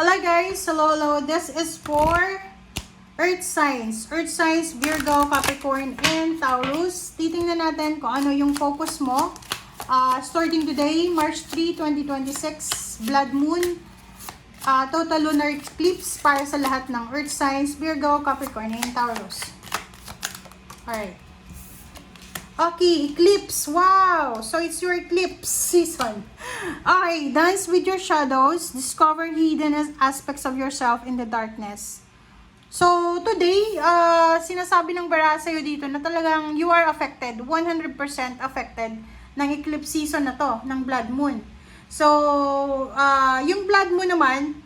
Hello guys, hello. This is for Earth signs. Earth signs, Virgo, Capricorn, and Taurus. Titingnan natin kung ano yung focus mo. Starting today, March 3, 2026, Blood Moon, total lunar eclipse para sa lahat ng Earth signs, Virgo, Capricorn, and Taurus. Alright. Okay, eclipse. Wow! So, it's your eclipse season. Okay, dance with your shadows. Discover hidden aspects of yourself in the darkness. So, today, sinasabi ng bara sa'yo dito na talagang you are affected, 100% affected ng eclipse season na to, ng blood moon. So, yung blood moon naman,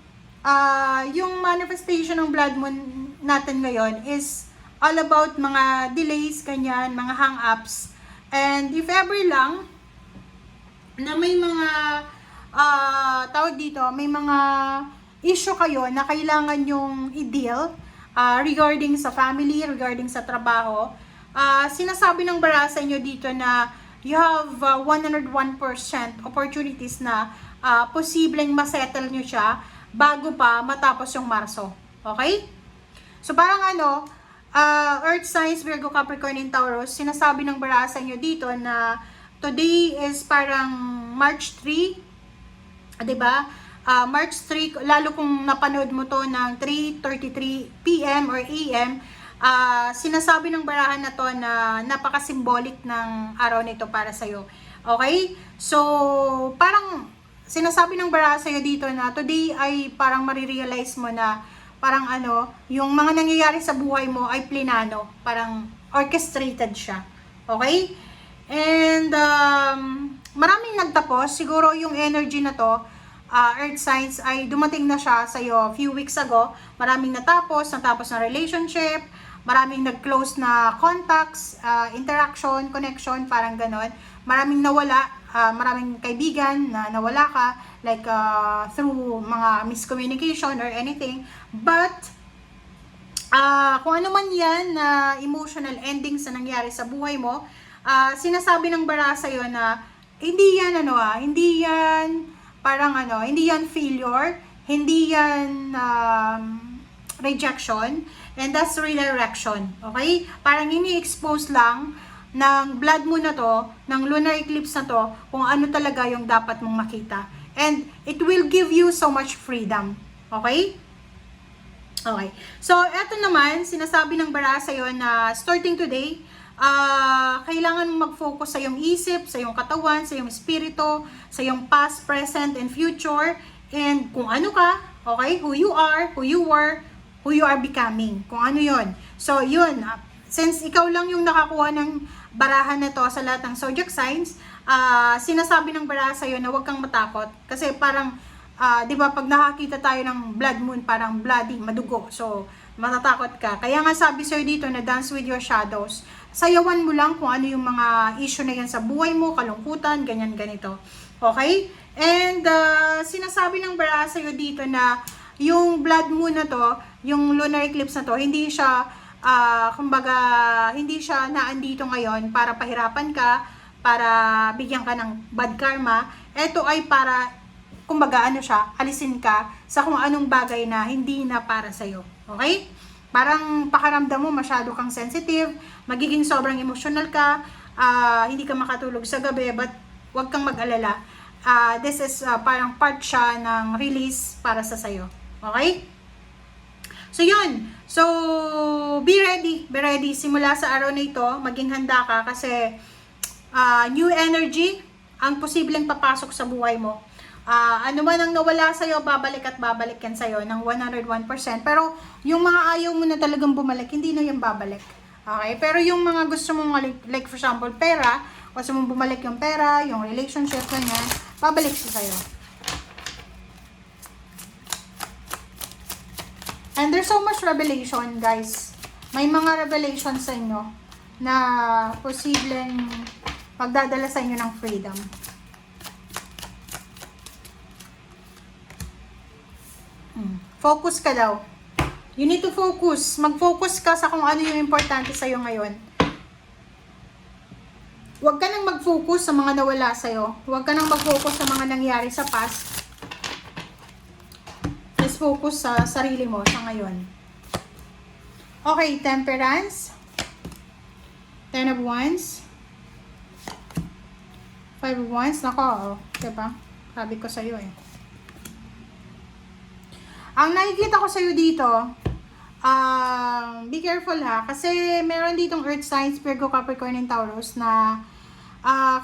yung manifestation ng blood moon natin ngayon is all about mga delays, kanyan, mga hang-ups. And if ever lang, na may mga, tawag dito, may mga issue kayo na kailangan yung i-deal regarding sa family, regarding sa trabaho, sinasabi ng bara sa inyo dito na you have 101% opportunities na posibleng masettle nyo siya bago pa matapos yung Marso. Okay? So parang Earth signs, Virgo, Capricorn, and Taurus, sinasabi ng bara sa inyo dito na today is parang March 3, diba? March 3, lalo kung napanood mo to ng 3:33 PM or AM, sinasabi ng barahan na to na napaka-symbolic ng araw nito para sa'yo. Okay? So, parang sinasabi ng barahan sa'yo dito na today ay parang marirealize mo na parang yung mga nangyayari sa buhay mo ay plinano, parang orchestrated siya. Okay? And maraming nagtapos, siguro yung energy na to, Earth signs ay dumating na siya sa iyo few weeks ago. Maraming natapos na relationship, maraming nag-close na contacts, interaction, connection, parang ganon. Maraming nawala, maraming kaibigan na nawala ka, like through mga miscommunication or anything. But kung ano man yan na emotional endings na nangyari sa buhay mo, sinasabi ng bara sa'yo na hindi yan hindi yan parang hindi yan failure, hindi yan rejection, and that's redirection. Okay? Parang ini-expose lang ng blood moon na to, ng lunar eclipse na to, kung ano talaga yung dapat mong makita. And it will give you so much freedom. Okay? Okay. So, eto naman, sinasabi ng bara sa'yo na starting today, kailangan mong mag-focus sa iyong isip, sa iyong katawan, sa iyong espiritu, sa iyong past, present, and future, and kung ano ka, okay? Who you are, who you were, who you are becoming. Kung ano yon. So, yun. Since ikaw lang yung nakakuha ng barahan na to sa lahat ng zodiac signs, sinasabi ng barahan sa'yo na huwag kang matakot. Kasi parang, di ba, pag nakakita tayo ng blood moon, parang bloody, madugo. So, matatakot ka. Kaya nga sabi sa'yo dito na dance with your shadows. Sayawan mo lang kung ano yung mga issue na yan sa buhay mo, kalungkutan, ganyan, ganito. Okay? And, sinasabi ng barahan sa'yo dito na yung blood moon na to, yung lunar eclipse na to, hindi siya, kumbaga, hindi siya naandito ngayon para pahirapan ka, para bigyan ka ng bad karma. Ito ay para, kumbaga, alisin ka sa kung anong bagay na hindi na para sa'yo. Okay? Parang pakaramdam mo masyado kang sensitive, magiging sobrang emotional ka, hindi ka makatulog sa gabi, but huwag kang mag-alala. This is parang part siya ng release para sa sayo. Okay? So, yun. So, be ready. Be ready. Simula sa araw na ito, maging handa ka kasi new energy ang posibleng papasok sa buhay mo. Ano man ang nawala sa'yo, babalik at babalik yan sa'yo ng 101%. Pero yung mga ayaw mo na talagang bumalik, hindi na yung babalik. Okay? Pero yung mga gusto mong, like for example, pera, gusto mong bumalik yung pera, yung relationship, ganyan, babalik siya sa'yo. And there's so much revelation, guys. May mga revelation sa inyo na posibleng magdadala sa inyo ng freedom. Focus ka daw. You need to focus. Mag-focus ka sa kung ano yung importante sa'yo ngayon. Huwag ka nang mag-focus sa mga nawala sa'yo. Huwag ka nang mag-focus sa mga nangyari sa past. Just focus sa sarili mo sa ngayon. Okay, Temperance. 10 of Wands. 5 of Wands. Nako, diba? Sabi ko sa'yo eh. Ang nakikita ko sa'yo dito, be careful ha. Kasi meron ditong Earth signs, Virgo, Capricorn, and Taurus na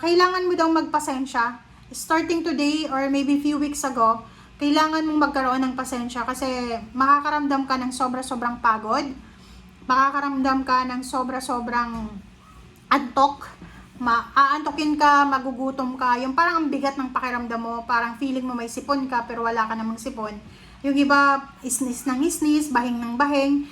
kailangan mo daw magpasensya. Starting today or maybe few weeks ago, kailangan mong magkaroon ng pasensya kasi makakaramdam ka ng sobra-sobrang pagod. Makakaramdam ka ng sobra-sobrang antok. Aantokin ka, magugutom ka. Yung parang ang bigat ng pakiramdam mo, parang feeling mo may sipon ka pero wala ka namang sipon. Yung iba, isnis ng isnis, bahing ng bahing.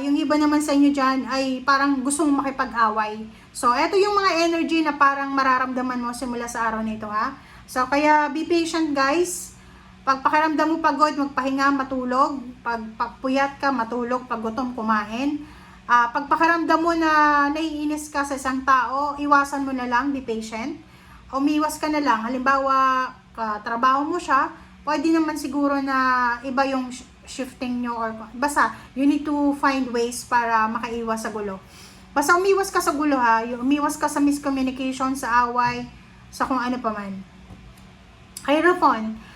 Yung iba naman sa inyo dyan ay parang gustong makipag-away. So, eto yung mga energy na parang mararamdaman mo simula sa araw na ito, ha? So, kaya be patient, guys. Pag pakiramdam mo pagod, magpahinga, matulog. Pag puyat ka, matulog. Pag gutom, kumain. Pag pakiramdam mo na naiinis ka sa isang tao, iwasan mo na lang, be patient. Umiwas ka na lang. Halimbawa, trabaho mo siya, pwede naman siguro na iba yung shifting nyo or basta, you need to find ways para makaiwas sa gulo. Basta umiwas ka sa gulo ha, umiwas ka sa miscommunication, sa away, sa kung ano pa man. Hierophant,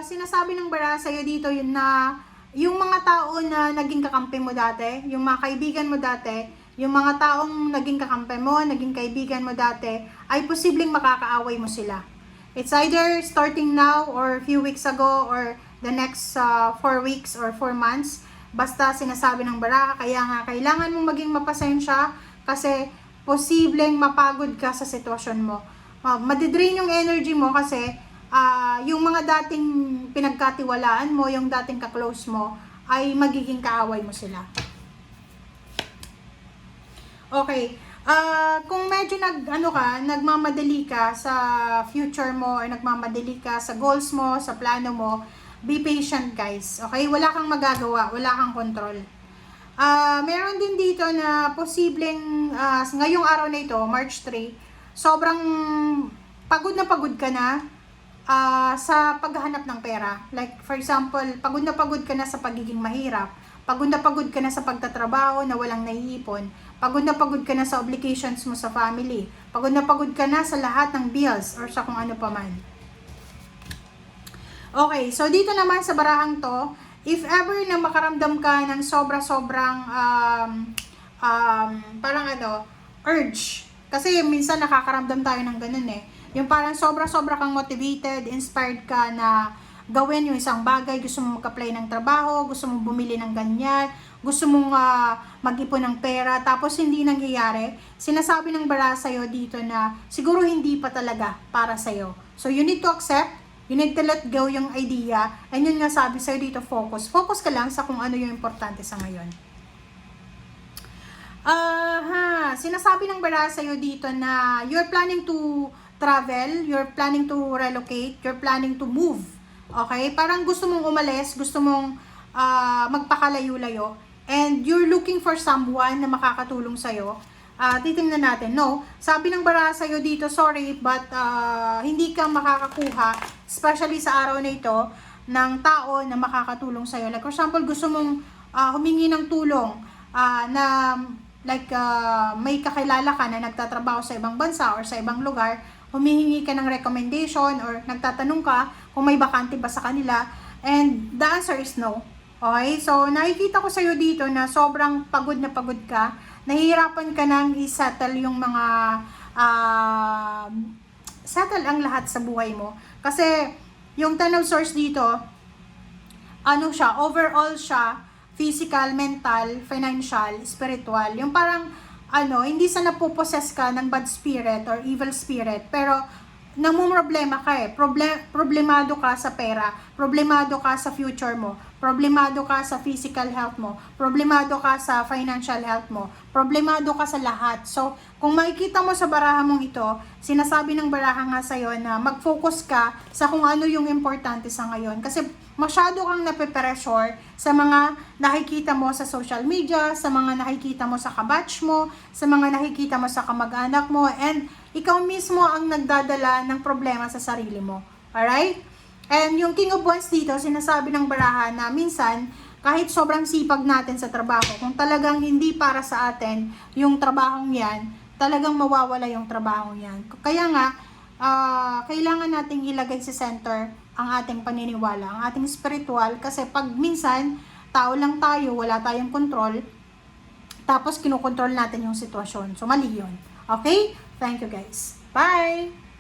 sinasabi ng bara sa'yo dito yun na yung mga tao na naging kakampi mo dati, yung mga kaibigan mo dati, yung mga taong naging kakampi mo, naging kaibigan mo dati, ay posibleng makakaaway mo sila. It's either starting now or a few weeks ago or the next 4 weeks or 4 months. Basta sinasabi ng bara, kaya nga kailangan mong maging mapasensya kasi posibleng mapagod ka sa sitwasyon mo. Madidrain yung energy mo kasi yung mga dating pinagkatiwalaan mo, yung dating ka-close mo, ay magiging kaaway mo sila. Okay. Kung medyo nagmamadali ka sa future mo or nagmamadali ka sa goals mo, sa plano mo, be patient, guys. Okay? Wala kang magagawa, wala kang control. Meron din dito na posibleng ngayong araw na ito, March 3, sobrang pagod ka na sa paghahanap ng pera. Like, for example, pagod ka na sa pagiging mahirap. Pagod ka na sa pagtatrabaho na walang naiipon. Pagod ka na sa obligations mo sa family. Pagod ka na sa lahat ng bills or sa kung ano pa man. Okay, so dito naman sa barahang to, if ever na makaramdam ka ng sobra-sobrang parang urge. Kasi minsan nakakaramdam tayo ng ganun eh. Yung parang sobra-sobra kang motivated, inspired ka na gawin yung isang bagay, gusto mong mag-apply ng trabaho, gusto mong bumili ng ganyan, gusto mong mag-ipon ng pera, tapos hindi nangyayari, sinasabi ng bara sa'yo dito na siguro hindi pa talaga para sa'yo. So you need to accept, you need to let go yung idea, and yun nga sabi sa'yo dito, focus. Focus ka lang sa kung ano yung importante sa ngayon. Sinasabi ng bara sa'yo dito na you're planning to travel, you're planning to relocate, you're planning to move. Okay? Parang gusto mong umalis, gusto mong magpakalayo-layo, and you're looking for someone na makakatulong sa'yo. Titingnan natin. No, sabi ng bara sa'yo dito, sorry, but hindi ka makakakuha, especially sa araw na ito, ng tao na makakatulong sa'yo. Like, for example, gusto mong humingi ng tulong na like may kakilala ka na nagtatrabaho sa ibang bansa or sa ibang lugar, humihingi ka ng recommendation or nagtatanong ka kung may bakante ba sa kanila, and the answer is no. Okay? So, nakikita ko sa'yo dito na sobrang pagod na pagod ka, nahihirapan ka nang i-settle yung mga settle ang lahat sa buhay mo. Kasi, yung Ten of Swords dito, overall siya, physical, mental, financial, spiritual, yung parang hindi sa napoposes ka ng bad spirit or evil spirit, pero namumroblema ka eh. Problemado ka sa pera, problemado ka sa future mo, problemado ka sa physical health mo, problemado ka sa financial health mo, problemado ka sa lahat. So, kung makikita mo sa baraha mong ito, sinasabi ng baraha nga sa'yo na mag-focus ka sa kung ano yung importante sa ngayon. Kasi masyado kang nape-pressure sa mga nakikita mo sa social media, sa mga nakikita mo sa kabatch mo, sa mga nakikita mo sa kamag-anak mo, and ikaw mismo ang nagdadala ng problema sa sarili mo. Alright? And yung King of Wands dito, sinasabi ng baraha na minsan, kahit sobrang sipag natin sa trabaho, kung talagang hindi para sa atin yung trabahong yan, talagang mawawala yung trabahong yan. Kaya nga, kailangan nating ilagay sa center ang ating paniniwala, ang ating spiritual, kasi pag minsan, tao lang tayo, wala tayong control, tapos kinokontrol natin yung sitwasyon. So, mali yun. Okay? Thank you guys. Bye!